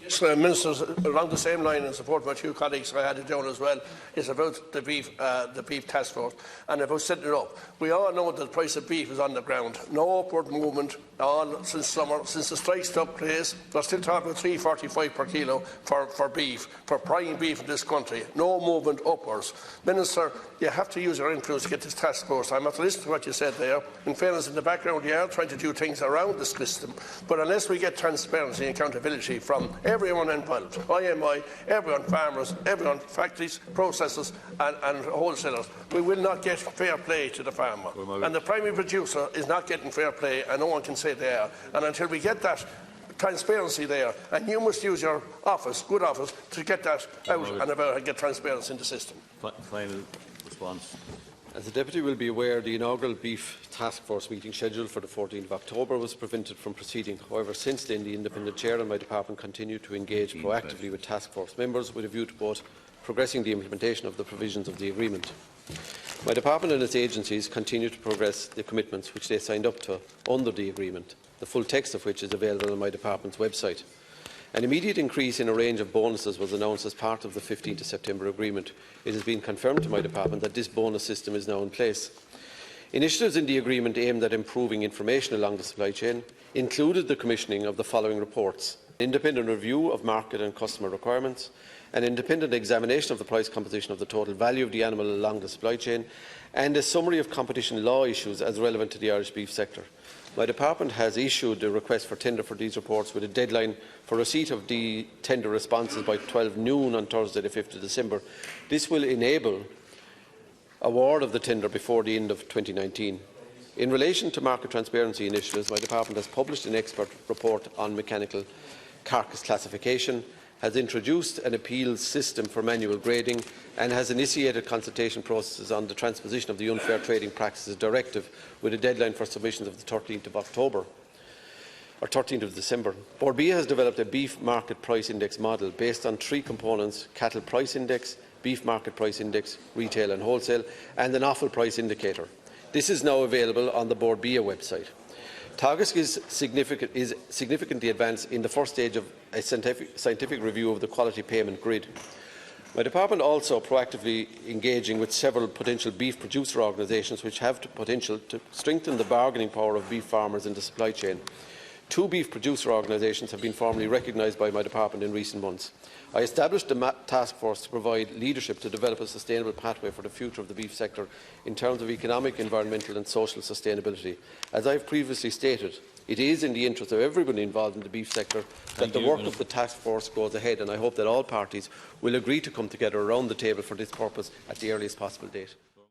Yes, Ministers, along the same line, and support my two colleagues, I had it down as well, is about the beef task force and about setting it up. We all know that the price of beef is on the ground. No upward movement on since summer, since the strikes took place. We're still talking about $3.45 per kilo for beef, for prime beef in this country. No movement upwards. Minister, you have to use your influence to get this task force. I'm not listening to what you said there. In fairness, in the background, you are trying to do things around the system. But unless we get transparency and accountability from everyone involved, IMI, everyone, farmers, everyone, factories, processors and wholesalers, we will not get fair play to the farmer. And the primary producer is not getting fair play, and no one can say they are. And until we get that transparency there, and you must use your office, good office, to get that out and about and get transparency in the system. Final response. As the Deputy will be aware, the inaugural Beef Task Force meeting scheduled for the 14th of October was prevented from proceeding. However, since then, the Independent Chair and my department continue to engage proactively with Task Force members with a view to both progressing the implementation of the provisions of the agreement. My department and its agencies continue to progress the commitments which they signed up to under the agreement, the full text of which is available on my department's website. An immediate increase in a range of bonuses was announced as part of the 15th of September agreement. It has been confirmed to my department that this bonus system is now in place. Initiatives in the agreement aimed at improving information along the supply chain included the commissioning of the following reports: an independent review of market and customer requirements, an independent examination of the price composition of the total value of the animal along the supply chain, and a summary of competition law issues as relevant to the Irish beef sector. My department has issued a request for tender for these reports with a deadline for receipt of the tender responses by 12 noon on Thursday the 5th of December. This will enable award of the tender before the end of 2019. In relation to market transparency initiatives, my department has published an expert report on mechanical carcass classification, has introduced an appeals system for manual grading, and has initiated consultation processes on the transposition of the Unfair Trading Practices Directive with a deadline for submissions of the 13th of October or 13th of December. Board B has developed a beef market price index model based on three components: cattle price index, beef market price index, retail and wholesale, and an offal price indicator. This is now available on the Board B website. Teagasc is significantly advanced in the first stage of a scientific review of the quality payment grid. My department also proactively engaging with several potential beef producer organisations which have the potential to strengthen the bargaining power of beef farmers in the supply chain. Two beef producer organisations have been formally recognised by my department in recent months. I established a task force to provide leadership to develop a sustainable pathway for the future of the beef sector in terms of economic, environmental and social sustainability. As I have previously stated, it is in the interest of everybody involved in the beef sector that the work of the task force goes ahead, and I hope that all parties will agree to come together around the table for this purpose at the earliest possible date.